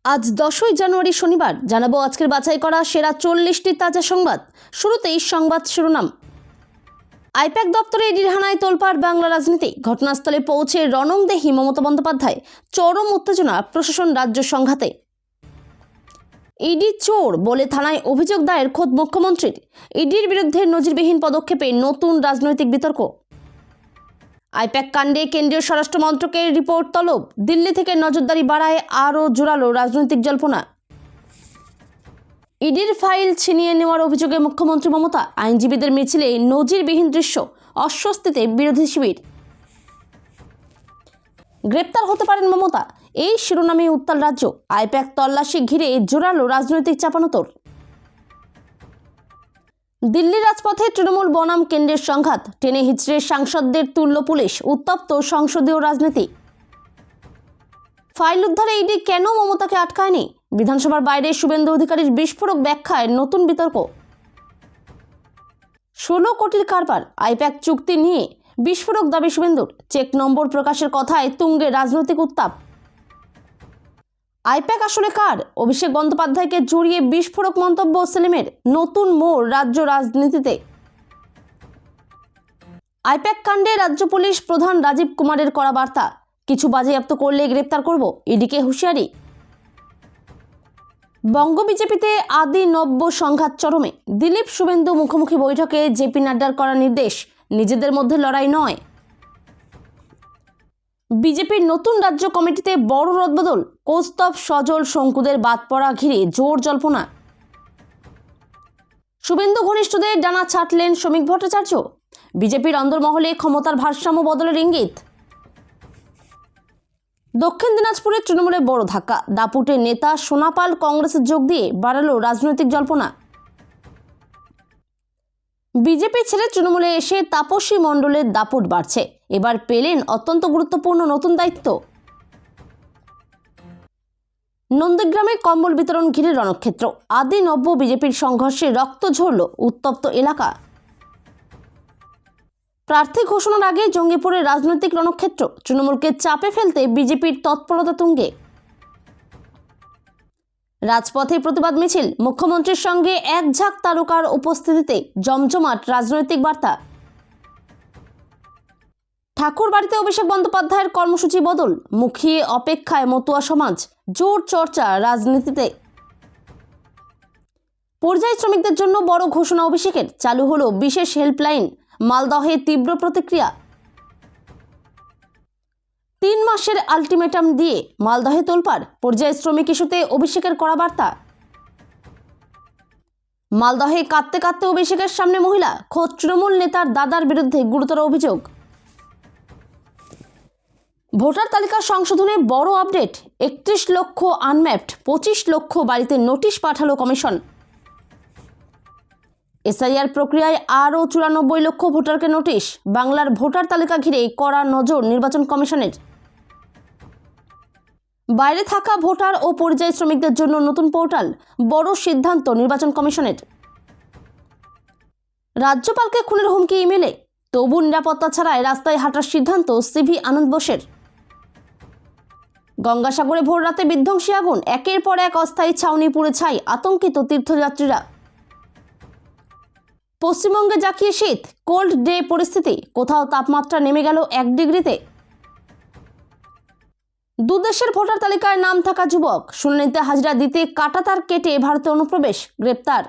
আজ 10ই জানুয়ারি শনিবার জানাবো আজকের বাছাই করা সেরা 40টি তাজা সংবাদ। শুরুতেই সংবাদ শিরোনাম। আইপ্যাক দপ্তরে ইডির হানায় তোলপাড় বাংলা রাজনীতি। ঘটনাস্থলে পৌঁছে রণংদেহী মমতা বন্দ্যোপাধ্যায়। চরম উত্তেজনা প্রশাসন রাজ্য সংঘাতে। ইডি চোর বলে থানায় অভিযোগ দায়ের খোদ মুখ্যমন্ত্রীর। ইডির বিরুদ্ধে নজিরবিহীন পদক্ষেপে নতুন রাজনৈতিক বিতর্ক। আইপ্যাক কাণ্ডে কেন্দ্রীয় স্বরাষ্ট্র মন্ত্রকের রিপোর্ট তলব। দিল্লি থেকে নজরদারি বাড়ায় আরও জোরালো রাজনৈতিক জল্পনা। ইডির ফাইল ছিনিয়ে নেওয়ার অভিযোগে মুখ্যমন্ত্রী মমতা। আইনজীবীদের মিছিলে নজিরবিহীন দৃশ্য। অস্বস্তিতে বিরোধী শিবির। গ্রেপ্তার হতে পারেন মমতা, এই শিরোনামে উত্তাল রাজ্য। আইপ্যাক তল্লাশি ঘিরে জোরালো রাজনৈতিক চাপানোতর। দিল্লি রাজপথে তৃণমূল বনাম কেন্দ্রের সংঘাত। টেনে হিচড়ে সাংসদদের তুল্য পুলিশ। উত্তপ্ত সংসদীয় রাজনীতি। ফাইল উদ্ধারে ইডি কেন মমতাকে আটকায়নি? বিধানসভার বাইরে শুভেন্দু অধিকারীর বিস্ফোরক ব্যাখ্যায় নতুন বিতর্ক। 16 কোটির কারবার। আইপ্যাক চুক্তি নিয়ে বিস্ফোরক দাবি শুভেন্দুর। চেক নম্বর প্রকাশের কথায় তুঙ্গে রাজনৈতিক উত্তাপ। আইপ্যাক আসলে কার? অভিষেক বন্দ্যোপাধ্যায়কে জড়িয়ে বিস্ফোরক মন্তব্য সেলিমের। নতুন মোড় রাজ্য রাজনীতিতে। আইপ্যাক কাণ্ডে রাজ্য পুলিশ প্রধান রাজীব কুমারের কড়া বার্তা। কিছু বাজেয়াপ্ত করলে গ্রেপ্তার করব, ইডিকে হুঁশিয়ারি। বঙ্গ বিজেপিতে আদি নব্য সংঘাত চরমে। দিলীপ শুভেন্দু মুখোমুখি বৈঠকে জেপি নাড্ডার করা নির্দেশ, নিজেদের মধ্যে লড়াই নয়। বিজেপির নতুন রাজ্য কমিটিতে বড় রদবদল। কৌস্তব, সজল, শঙ্কুদের বাদ পড়া ঘিরে জোর জল্পনা। শুভেন্দু ঘনিষ্ঠদের ডানা ছাঁটলেন শ্রমিক ভট্টাচার্য। বিজেপির অন্দরমহলে ক্ষমতার ভারসাম্য বদলের ইঙ্গিত। দক্ষিণ দিনাজপুরে তৃণমূলে বড় ধাক্কা। দাপুটের নেতা সোনাপাল কংগ্রেসে যোগ দিয়ে বাড়ালো রাজনৈতিক জল্পনা। বিজেপি ছেড়ে তৃণমূলে এসে তাপসী মণ্ডলের দাপট বাড়ছে। এবার পেলেন অত্যন্ত গুরুত্বপূর্ণ নতুন দায়িত্ব। নন্দীগ্রামে কম্বল বিতরণ ঘিরে রণক্ষেত্র। আদি নব্য বিজেপির সংঘর্ষে রক্ত ঝরল উত্তপ্ত এলাকা। প্রার্থী ঘোষণার আগে জঙ্গিপুরে রাজনৈতিক রণক্ষেত্র। তৃণমূলকে চাপে ফেলতে বিজেপির তৎপরতা তুঙ্গে। রাজপথে প্রতিবাদ মিছিল। মুখ্যমন্ত্রীর সঙ্গে এক ঝাঁক তারকার উপস্থিতিতে জমজমাট রাজনৈতিক বার্তা। ঠাকুর বাড়িতে অভিষেক বন্দ্যোপাধ্যায়ের কর্মসূচি বদল। মুখিয়ে অপেক্ষায় মতুয়া সমাজ। জোর চর্চা রাজনীতিতে। পরিযায়ী শ্রমিকদের জন্য বড় ঘোষণা অভিষেকের। চালু হলো বিশেষ হেল্পলাইন। মালদহে তীব্র প্রতিক্রিয়া। 3 মাসের আলটিমেটাম দিয়ে মালদহে তোলপাড়। পরিযায়ী শ্রমিক ইস্যুতে অভিষেকের কড়া বার্তা। মালদহে কাঁদতে কাঁদতে অভিষেকের সামনে মহিলা। খোদ তৃণমূল নেতার দাদার বিরুদ্ধে গুরুতর অভিযোগ। ভোটার তালিকা সংশোধনে বড় আপডেট। 31 লক্ষ আনম্যাপড, 25 লক্ষ বাড়িতে নোটিশ পাঠালো কমিশন। এসআইআর প্রক্রিয়ায় আরও 94 লক্ষ ভোটারকে নোটিশ। বাংলার ভোটার তালিকা ঘিরে কড়া নজর নির্বাচন কমিশনের। বাইরে থাকা ভোটার ও পরিযায়ী শ্রমিকদের জন্য নতুন পোর্টাল। বড় সিদ্ধান্ত নির্বাচন কমিশনের। রাজ্যপালকে খুনের হুমকি ইমেলে। তবু নিরাপত্তা ছাড়াই রাস্তায় হাঁটার সিদ্ধান্ত সিভি আনন্দ বোসের। গঙ্গাসাগরে ভোর রাতে বিধ্বংসী আগুন। একের পর এক অস্থায়ী ছাউনি পুড়ে ছাই। আতঙ্কিত তীর্থযাত্রীরা। পশ্চিমবঙ্গে জাঁকিয়ে শীত। কোল্ড ডে পরিস্থিতি। কোথাও তাপমাত্রা নেমে গেল 1 ডিগ্রিতে। দুদেশের ভোটার তালিকায় নাম থাকা যুবক শুনানিতে হাজিরা দিতে কাঁটাতার কেটে ভারতে অনুপ্রবেশ। গ্রেপ্তার।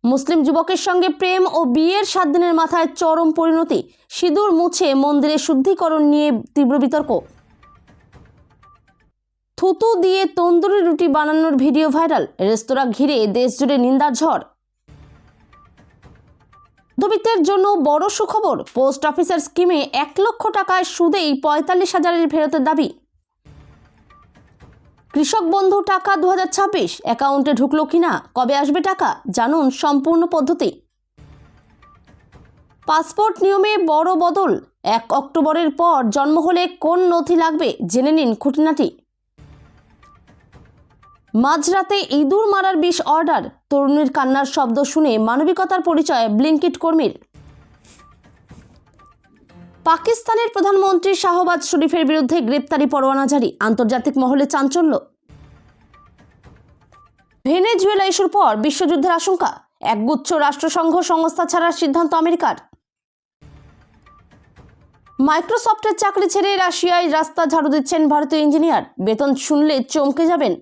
মুসলিম যুবকের সঙ্গে প্রেম ও বিয়ের 7 দিনের মাথায় চরম পরিণতি। সিঁদুর মুছে মন্দিরে শুদ্ধিকরণ নিয়ে তীব্র বিতর্ক। থুতু দিয়ে তন্দুরি রুটি বানানোর ভিডিও ভাইরাল। রেস্তোরাঁ ঘিরে দেশজুড়ে নিন্দার ঝড়। মধ্যবিত্তের জন্য বড় সুখবর। পোস্ট অফিসের স্কিমে 1 লক্ষ টাকায় সুদেই 45,000 ফেরতের দাবি। কৃষক বন্ধু টাকা 2026 অ্যাকাউন্টে ঢুকলো কিনা, কবে আসবে টাকা, জানুন সম্পূর্ণ পদ্ধতি। পাসপোর্ট নিয়মে বড় বদল। 1 অক্টোবরের পর জন্ম হলে কোন নথি লাগবে জেনে নিন খুঁটিনাটি। মাঝরাতে ইঁদুর মারার বিষ অর্ডার। তরুণীর কান্নার শব্দ শুনে মানবিকতার পরিচয় ব্লিঙ্কিট কর্মীর। পাকিস্তানের প্রধানমন্ত্রী শাহবাজ শরীফের বিরুদ্ধে গ্রেপ্তারি পরোয়ানা জারি, আন্তর্জাতিক মহলে চাঞ্চল্য। ভেনেজুয়েলা ইস্যুর পর বিশ্বযুদ্ধের আশঙ্কা, একগুচ্ছ রাষ্ট্রসংঘ সংস্থা ছাড়ার সিদ্ধান্ত আমেরিকার। মাইক্রোসফটের চাকরি ছেড়ে রাশিয়ায় রাস্তা ঝাড়ু দিচ্ছেন ভারতীয় ইঞ্জিনিয়ার, বেতন শুনলে চমকে যাবেন।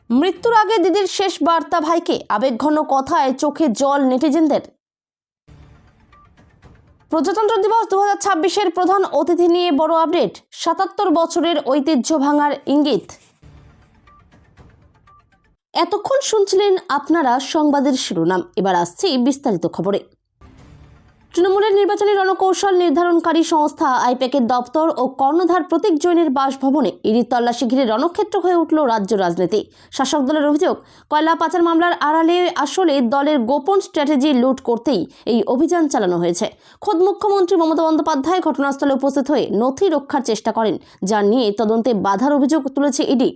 মৃত্যুর আগে দিদির শেষ বার্তা ভাইকে, আবেগঘন কথায় চোখে জল নেটিজেনদের। প্রজাতন্ত্র দিবস 2026-এর প্রধান অতিথি নিয়ে বড় আপডেট, 77 বছরের ঐতিহ্য ভাঙার ইঙ্গিত। এতক্ষণ শুনছিলেন আপনারা সংবাদের শিরোনাম, এবার আসছি বিস্তারিত খবরে। তৃণমূলের নির্বাচনী রণকৌশল নির্ধারণকারী সংস্থা আইপ্যাকের দপ্তর ও কর্ণধার প্রতীক জৈনের বাসভবনে ইডির তল্লাশি ঘিরে রণক্ষেত্র হয়ে উঠল রাজ্য রাজনীতি। শাসক দলের অভিযোগ, কয়লা পাচার মামলার আড়ালে আসলে দলের গোপন স্ট্র্যাটেজি লুট করতেই এই অভিযান চালানো হয়েছে। খোদ মুখ্যমন্ত্রী মমতা বন্দ্যোপাধ্যায় ঘটনাস্থলে উপস্থিত হয়ে নথি রক্ষার চেষ্টা করেন, যা নিয়ে তদন্তে বাধার অভিযোগ তুলেছে ইডি।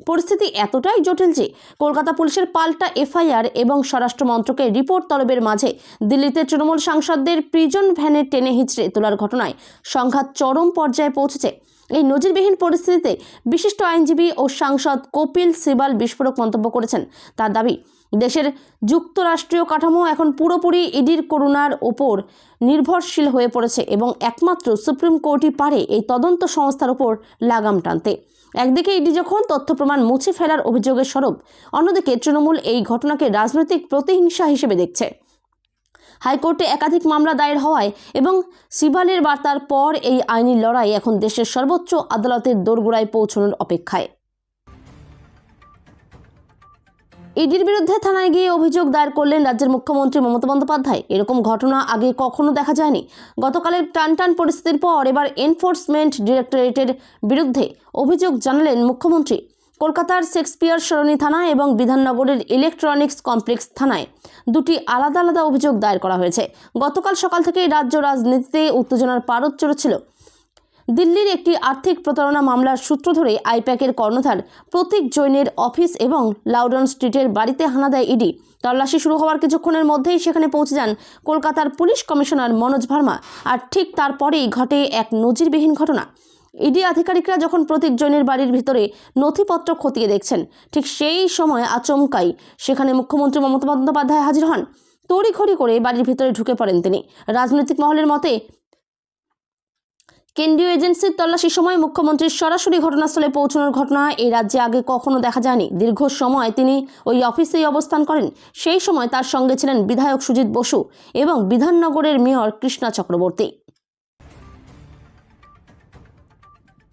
পরিস্থিতি এতটাই জটিল যে কলকাতা পুলিশের পাল্টা এফআইআর এবং স্বরাষ্ট্র মন্ত্রকের রিপোর্ট তলবের মাঝে দিল্লিতে তৃণমূল সাংসদদের প্রিজন ভ্যানে টেনে হিঁচড়ে তোলার ঘটনায় সংঘাত চরম পর্যায়ে পৌঁছেছে। এই নজিরবিহীন পরিস্থিতিতে বিশিষ্ট আইনজীবী ও সাংসদ কপিল সিবাল বিস্ফোরক মন্তব্য করেছেন। তার দাবি, দেশের যুক্তরাষ্ট্রীয় কাঠামো এখন পুরোপুরি ইডির করুণার ওপর নির্ভরশীল হয়ে পড়েছে এবং একমাত্র সুপ্রিম কোর্টই পারে এই তদন্ত সংস্থার ওপর লাগাম টানতে। একদিকে ইডি যখন তথ্য প্রমাণ মুছে ফেলার অভিযোগের স্বরূপ, অন্যদিকে তৃণমূল এই ঘটনাকে রাজনৈতিক প্রতিহিংসা হিসেবে দেখছে। হাইকোর্টে একাধিক মামলা দায়ের হওয়ায় এবং সিবালের বার্তার পর এই আইনি লড়াই এখন দেশের সর্বোচ্চ আদালতের দোরগোড়ায় পৌঁছানোর অপেক্ষায়। ইডির বিরুদ্ধে থানায় গিয়ে অভিযোগ দায়ের করলেন রাজ্যের মুখ্যমন্ত্রী মমতা বন্দ্যোপাধ্যায়। এরকম ঘটনা আগে কখনো দেখা যায়নি। গতকালের টানটান পরিস্থিতির পর এবার এনফোর্সমেন্ট ডিরেক্টরেটের বিরুদ্ধে অভিযোগ জানালেন মুখ্যমন্ত্রী। কলকাতার শেক্সপিয়ার সরণি থানা এবং বিধাননগরের ইলেকট্রনিক্স কমপ্লেক্স থানায় দুটি আলাদা আলাদা অভিযোগ দায়ের করা হয়েছে। গতকাল সকাল থেকেই রাজ্য রাজনীতিতে উত্তেজনার পারদ চড়ছিল। দিল্লির একটি আর্থিক প্রতারণা মামলার সূত্র ধরে আইপ্যাকের কর্ণধার প্রতীক জৈনের অফিস এবং লাউডন স্ট্রিটের বাড়িতে হানা দেয় ইডি। তল্লাশি শুরু হওয়ার কিছুক্ষণের মধ্যেই সেখানে পৌঁছে যান কলকাতার পুলিশ কমিশনার মনোজ ভার্মা, আর ঠিক তারপরেই ঘটে এক নজিরবিহীন ঘটনা। ইডি আধিকারিকরা যখন প্রতীক জৈনের বাড়ির ভিতরে নথিপত্র খতিয়ে দেখছেন, ঠিক সেই সময় আচমকাই সেখানে মুখ্যমন্ত্রী মমতা বন্দ্যোপাধ্যায় হাজির হন। তড়িঘড়ি করে বাড়ির ভিতরে ঢুকে পড়েন তিনি। রাজনৈতিক মহলের মতে, কেন্দ্রীয় এজেন্সির তল্লাশির সময় মুখ্যমন্ত্রীর সরাসরি ঘটনাস্থলে পৌঁছানোর ঘটনা এই রাজ্যে আগে কখনো দেখা যায়নি। দীর্ঘ সময় তিনি ওই অফিসেই অবস্থান করেন। সেই সময় তার সঙ্গে ছিলেন বিধায়ক সুজিত বসু এবং বিধাননগরের মেয়র কৃষ্ণা চক্রবর্তী।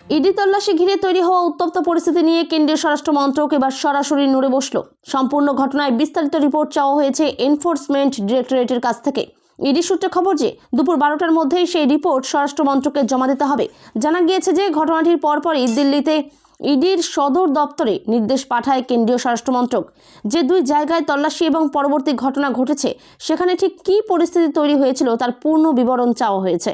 ইডি তল্লাশি ঘিরে তৈরি হওয়া উত্তপ্ত পরিস্থিতি নিয়ে কেন্দ্রীয় স্বরাষ্ট্র মন্ত্রক এবার সরাসরি নড়ে বসল। সম্পূর্ণ ঘটনায় বিস্তারিত রিপোর্ট চাওয়া হয়েছে এনফোর্সমেন্ট ডিরেক্টরেটের কাছ থেকে। ইডি সূত্রে খবর যে দুপুর 12টার মধ্যেই সেই রিপোর্ট স্বরাষ্ট্র মন্ত্রকে জমা দিতে হবে। জানা গিয়েছে যে ঘটনাটির পরপরই দিল্লিতে ইডির সদর দপ্তরে নির্দেশ পাঠায় কেন্দ্রীয় স্বরাষ্ট্র মন্ত্রক। যে দুই জায়গায় তল্লাশি এবং পরবর্তী ঘটনা ঘটেছে সেখানে ঠিক কী পরিস্থিতি তৈরি হয়েছিল তার পূর্ণ বিবরণ চাওয়া হয়েছে।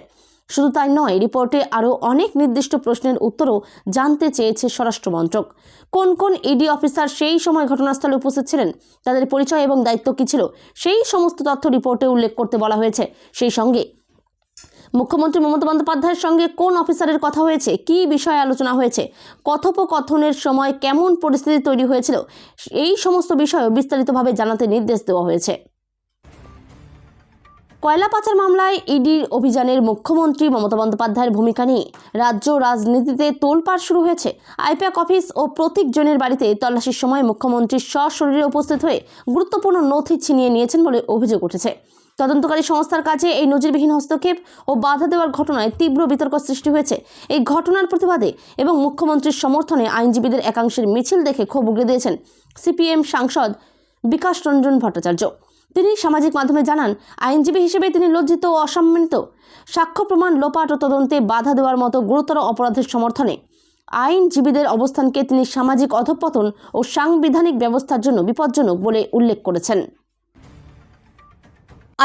শুধু তাই নয়, রিপোর্টে আরও অনেক নির্দিষ্ট প্রশ্নের উত্তরও জানতে চেয়েছে স্বরাষ্ট্র মন্ত্রক। কোন কোন ইডি অফিসার সেই সময় ঘটনাস্থলে উপস্থিত ছিলেন, তাদের পরিচয় এবং দায়িত্ব কী ছিল, সেই সমস্ত তথ্য রিপোর্টে উল্লেখ করতে বলা হয়েছে। সেই সঙ্গে মুখ্যমন্ত্রী মমতা বন্দ্যোপাধ্যায়ের সঙ্গে কোন অফিসারের কথা হয়েছে, কী বিষয়ে আলোচনা হয়েছে, কথোপকথনের সময় কেমন পরিস্থিতি তৈরি হয়েছিল, এই সমস্ত বিষয়েও বিস্তারিতভাবে জানাতে নির্দেশ দেওয়া হয়েছে। কয়লা পাচার মামলায় ইডির অভিযানের মুখ্যমন্ত্রী মমতা বন্দ্যোপাধ্যায়ের ভূমিকা নিয়ে রাজ্য রাজনীতিতে তোলপাড় শুরু হয়েছে। আইপ্যাক অফিস ও প্রতীক জৈনের বাড়িতে তল্লাশির সময় মুখ্যমন্ত্রী সশরীরে উপস্থিত হয়ে গুরুত্বপূর্ণ নথি ছিনিয়ে নিয়েছেন বলে অভিযোগ উঠেছে। তদন্তকারী সংস্থার কাছে এই নজিরবিহীন হস্তক্ষেপ ও বাধা দেওয়ার ঘটনায় তীব্র বিতর্ক সৃষ্টি হয়েছে। এই ঘটনার প্রতিবাদে এবং মুখ্যমন্ত্রীর সমর্থনে আইনজীবীদের একাংশের মিছিল দেখে ক্ষোভ উগরে দিয়েছেন সিপিএম সাংসদ বিকাশ রঞ্জন ভট্টাচার্য। তিনি সামাজিক মাধ্যমে জানান, আইনজীবী হিসেবে তিনি লজ্জিত ও অসম্মানিত। সাক্ষ্য প্রমাণ লোপাট ও তদন্তে বাধা দেওয়ার মতো গুরুতর অপরাধের সমর্থনে আইনজীবীদের অবস্থানকে তিনি সামাজিক অধঃপতন ও সাংবিধানিক ব্যবস্থার জন্য বিপজ্জনক বলে উল্লেখ করেছেন।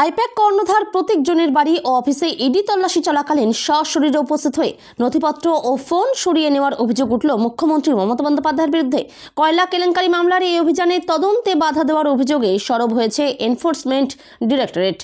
আইপ্যাক কর্ণধার প্রতীক জৈনের বাড়ি ও অফিসে ইডি তল্লাশি চলাকালীন সশরীরে উপস্থিত হয়ে নথিপত্র ও ফোন সরিয়ে নেওয়ার অভিযোগ উঠল মুখ্যমন্ত্রী মমতা বন্দ্যোপাধ্যায়ের বিরুদ্ধে। কয়লা কেলেঙ্কারি মামলার এই অভিযানে তদন্তে বাধা দেওয়ার অভিযোগে সরব হয়েছে এনফোর্সমেন্ট ডিরেক্টরেট।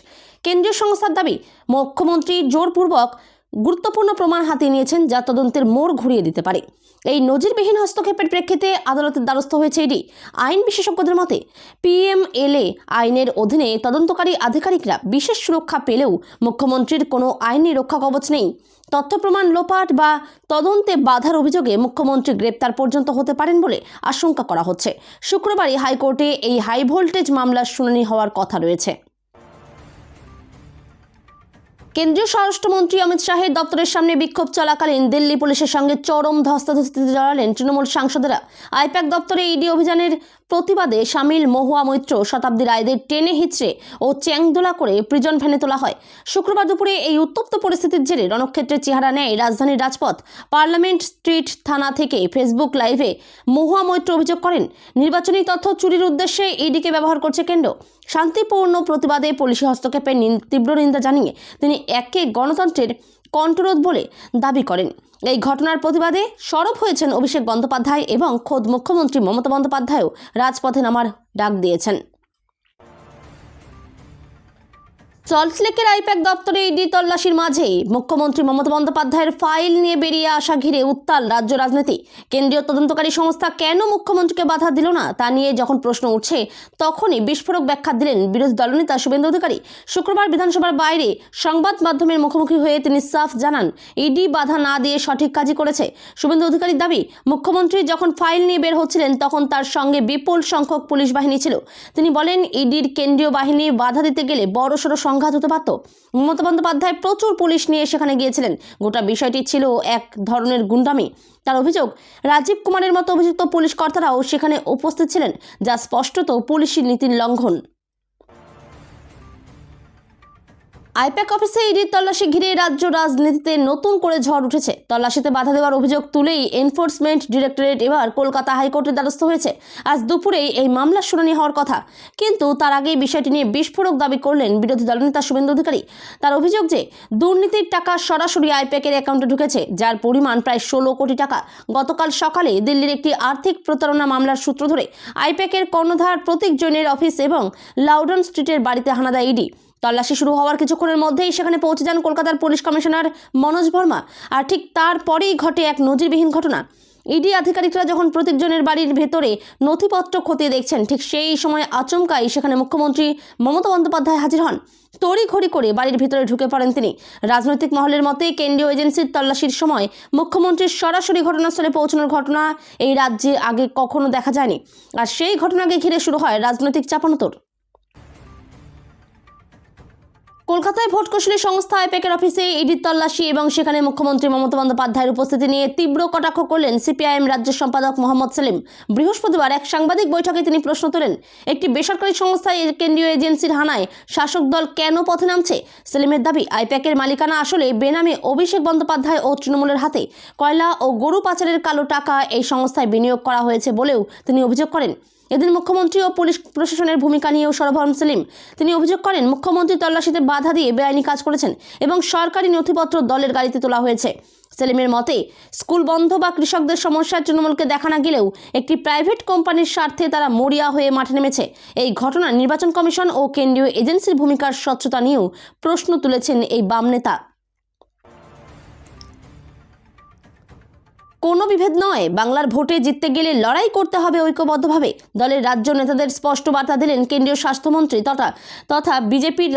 কেন্দ্রীয় সংস্থার দাবি, মুখ্যমন্ত্রী জোরপূর্বক গুরুত্বপূর্ণ প্রমাণ হাতিয়ে নিয়েছেন যা তদন্তের মোড় ঘুরিয়ে দিতে পারে। এই নজিরবিহীন হস্তক্ষেপের প্রেক্ষিতে আদালতের দ্বারস্থ হয়েছে ইডি। আইন বিশেষজ্ঞদের মতে পিএমএলএ আইনের অধীনে তদন্তকারী আধিকারিকরা বিশেষ সুরক্ষা পেলেও মুখ্যমন্ত্রীর কোনো আইনি রক্ষা কবচ নেই। তথ্য প্রমাণ লোপাট বা তদন্তে বাধার অভিযোগে মুখ্যমন্ত্রী গ্রেপ্তার পর্যন্ত হতে পারেন বলে আশঙ্কা করা হচ্ছে। শুক্রবারই হাইকোর্টে এই হাই ভোল্টেজ মামলার শুনানি হওয়ার কথা রয়েছে। কেন্দ্রীয় স্বরাষ্ট্রমন্ত্রী অমিত শাহের দপ্তরের সামনে বিক্ষোভ চলাকালীন দিল্লি পুলিশের সঙ্গে চরম ধস্তাধস্তিতে জড়ালেন তৃণমূল সাংসদেরা। আইপ্যাক দপ্তরে ইডি অভিযানের প্রতিবাদে সামিল মহুয়া মৈত্র, শতাব্দী রায়দের টেনে হিচড়ে ও চ্যাংদোলা করে প্রিজন ভ্যানে তোলা হয়। শুক্রবার দুপুরে এই উত্তপ্ত পরিস্থিতির জেরে রণক্ষেত্রের চেহারা নেয় রাজধানীর রাজপথ। পার্লামেন্ট স্ট্রিট থানা থেকে ফেসবুক লাইভে মহুয়া মৈত্র অভিযোগ করেন, নির্বাচনী তথ্য চুরির উদ্দেশ্যে ইডিকে ব্যবহার করছে কেন্দ্র। শান্তিপূর্ণ প্রতিবাদে পুলিশি হস্তক্ষেপের তীব্র নিন্দা জানিয়ে তিনি একে গণতন্ত্রের কণ্ঠরোধ বলে দাবি করেন। এই ঘটনার প্রতিবাদে সরব হয়েছেন অভিষেক বন্দ্যোপাধ্যায় এবং খোদ মুখ্যমন্ত্রী মমতা বন্দ্যোপাধ্যায়ও রাজপথে নামার ডাক দিয়েছেন। সল্টলেকের আইপ্যাক দপ্তরে ইডি তল্লাশির মাঝেই মুখ্যমন্ত্রী মমতা বন্দ্যোপাধ্যায়ের ফাইল নিয়ে বেরিয়ে আসা ঘিরে উত্তাল রাজ্য রাজনীতি। কেন্দ্রীয় তদন্তকারী সংস্থা কেন মুখ্যমন্ত্রীকে বাধা দিল না তা নিয়ে যখন প্রশ্ন উঠছে, তখনই বিস্ফোরক ব্যাখ্যা দিলেন বিরোধী দলনেতা শুভেন্দু অধিকারী। শুক্রবার বিধানসভার বাইরে সংবাদ মাধ্যমের মুখোমুখি হয়ে তিনি সাফ জানান, ইডি বাধা না দিয়ে সঠিক কাজই করেছে। শুভেন্দু অধিকারীর দাবি, মুখ্যমন্ত্রী যখন ফাইল নিয়ে বের হচ্ছিলেন তখন তার সঙ্গে বিপুল সংখ্যক পুলিশ বাহিনী ছিল। তিনি বলেন, ইডির কেন্দ্রীয় বাহিনী বাধা দিতে গেলে বড়সড় সংঘাত হতে পারত। মমতা বন্দ্যোপাধ্যায় প্রচুর পুলিশ নিয়ে সেখানে গিয়েছিলেন। গোটা বিষয়টি ছিল এক ধরনের গুন্ডামি। তার অভিযোগ, রাজীব কুমারের মতো অভিযুক্ত পুলিশ কর্তারাও সেখানে উপস্থিত ছিলেন, যা স্পষ্টত পুলিশি নীতির লঙ্ঘন। আইপ্যাক অফিসে ইডির তল্লাশি ঘিরে রাজ্য রাজনীতিতে নতুন করে ঝড় উঠেছে। তল্লাশিতে বাধা দেওয়ার অভিযোগ তুলেই এনফোর্সমেন্ট ডিরেক্টরেট এবার কলকাতা হাইকোর্টের দ্বারস্থ হয়েছে। আজ দুপুরেই এই মামলার শুনানি হওয়ার কথা, কিন্তু তার আগেই বিষয়টি নিয়ে বিস্ফোরক দাবি করলেন বিরোধী দলনেতা শুভেন্দু অধিকারী। তার অভিযোগ যে দুর্নীতির টাকা সরাসরি আইপ্যাকের অ্যাকাউন্টে ঢুকেছে, যার পরিমাণ প্রায় 16 কোটি টাকা। গতকাল সকালে দিল্লির একটি আর্থিক প্রতারণা মামলার সূত্র ধরে আইপ্যাকের কর্ণধার প্রতীক জৈনের অফিস এবং লাউডন স্ট্রিটের বাড়িতে হানা দেয় ইডি। তল্লাশি শুরু হওয়ার কিছুক্ষণের মধ্যেই সেখানে পৌঁছে যান কলকাতার পুলিশ কমিশনার মনোজ ভার্মা। আর ঠিক তারপরেই ঘটে এক নজিরবিহীন ঘটনা। ইডি আধিকারিকরা যখন প্রত্যেকজনের বাড়ির ভেতরে নথিপত্র খতিয়ে দেখছেন, ঠিক সেই সময় আচমকাই সেখানে মুখ্যমন্ত্রী মমতা বন্দ্যোপাধ্যায় হাজির হন। তড়িঘড়ি করে বাড়ির ভিতরে ঢুকে পড়েন তিনি। রাজনৈতিক মহলের মতে কেন্দ্রীয় এজেন্সির তল্লাশির সময় মুখ্যমন্ত্রীর সরাসরি ঘটনাস্থলে পৌঁছানোর ঘটনা এই রাজ্যে আগে কখনো দেখা যায়নি। আর সেই ঘটনাকে ঘিরে শুরু হয় রাজনৈতিক চাপানোতর। কলকাতায় ভোট কৌশলী সংস্থা আইপ্যাকের অফিসে ইডির তল্লাশি এবং সেখানে মুখ্যমন্ত্রী মমতা বন্দ্যোপাধ্যায়ের উপস্থিতি নিয়ে তীব্র কটাক্ষ করলেন সিপিআইএম রাজ্য সম্পাদক মোহাম্মদ সেলিম। বৃহস্পতিবার এক সাংবাদিক বৈঠকে তিনি প্রশ্ন তোলেন, একটি বেসরকারি সংস্থায় কেন্দ্রীয় এজেন্সির হানায় শাসক দল কেন পথে নামছে? সেলিমের দাবি, আইপ্যাকের মালিকানা আসলে বেনামে অভিষেক বন্দ্যোপাধ্যায় ও তৃণমূলের হাতে। কয়লা ও গরু পাচারের কালো টাকা এই সংস্থায় বিনিয়োগ করা হয়েছে বলেও তিনি অভিযোগ করেন। এদিন মুখ্যমন্ত্রী ও পুলিশ প্রশাসনের ভূমিকা নিয়েও সরব হন সেলিম। তিনি অভিযোগ করেন, মুখ্যমন্ত্রী তল্লাশিতে বাধা দিয়ে বেআইনি কাজ করেছেন এবং সরকারি নথিপত্র দলের গাড়িতে তোলা হয়েছে। সেলিমের মতে, স্কুল বন্ধ বা কৃষকদের সমস্যায় তৃণমূলকে দেখা না গেলেও একটি প্রাইভেট কোম্পানির স্বার্থে তারা মরিয়া হয়ে মাঠে নেমেছে। এই ঘটনা নির্বাচন কমিশন ও কেন্দ্রীয় এজেন্সির ভূমিকার স্বচ্ছতা নিয়েও প্রশ্ন তুলেছেন এই বাম নেতা। কোনো বিভেদ নয়, বাংলার ভোটে জিততে গেলে লড়াই করতে হবে ঐক্যবদ্ধভাবে। দলের রাজ্য নেতাদের স্পষ্ট বার্তা দিলেন কেন্দ্রীয় স্বাস্থ্যমন্ত্রী তথা বিজেপির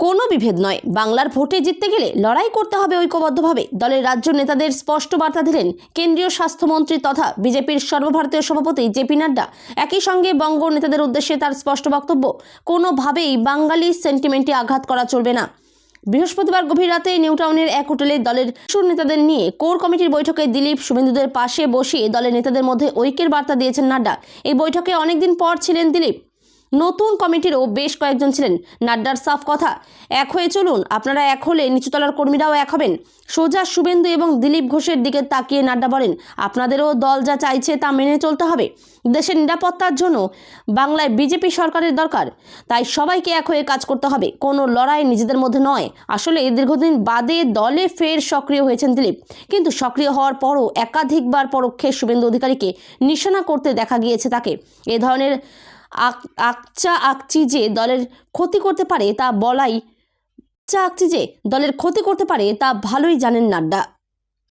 কোনো বিভেদ নয়, বাংলার ভোটে জিততে গেলে লড়াই করতে হবে ঐক্যবদ্ধভাবে। দলের রাজ্য নেতাদের স্পষ্ট বার্তা দিলেন কেন্দ্রীয় স্বাস্থ্যমন্ত্রী তথা বিজেপির সর্বভারতীয় সভাপতি জেপি নাড্ডা। একই সঙ্গে বঙ্গ নেতাদের উদ্দেশ্যে তার স্পষ্ট বক্তব্য, কোনোভাবেই বাঙালি সেন্টিমেন্টে আঘাত করা চলবে না। বৃহস্পতিবার গভীর রাতে নিউটাউনের এক হোটেলে দলের শীর্ষ নেতাদের নিয়ে কোর কমিটির বৈঠকে দিলীপ শুভেন্দুদের পাশে বসিয়ে দলের নেতাদের মধ্যে ঐক্যের বার্তা দিয়েছেন নাড্ডা। এই বৈঠকে অনেকদিন পর ছিলেন দিলীপ। নতুন কমিটিরও বেশ কয়েকজন ছিলেন। নাড্ডার সাফ কথা, এক হয়ে চলুন, আপনারা এক হলে নিচুতলার কর্মীরাও এক হবেন। সোজা শুভেন্দু এবং দিলীপ ঘোষের দিকে তাকিয়ে নাড্ডা বলেন, আপনাদেরও দল যা চাইছে তা মেনে চলতে হবে। দেশের নিরাপত্তার জন্য বাংলায় বিজেপি সরকারের দরকার, তাই সবাইকে এক হয়ে কাজ করতে হবে, কোনো লড়াই নিজেদের মধ্যে নয়। আসলে দীর্ঘদিন বাদে দলে ফের সক্রিয় হয়েছেন দিলীপ, কিন্তু সক্রিয় হওয়ার পরও একাধিকবার পরোক্ষে শুভেন্দু অধিকারীকে নিশানা করতে দেখা গিয়েছে তাকে। এ ধরনের আকচি যে দলের ক্ষতি করতে পারে তা ভালোই জানেন নাড্ডা।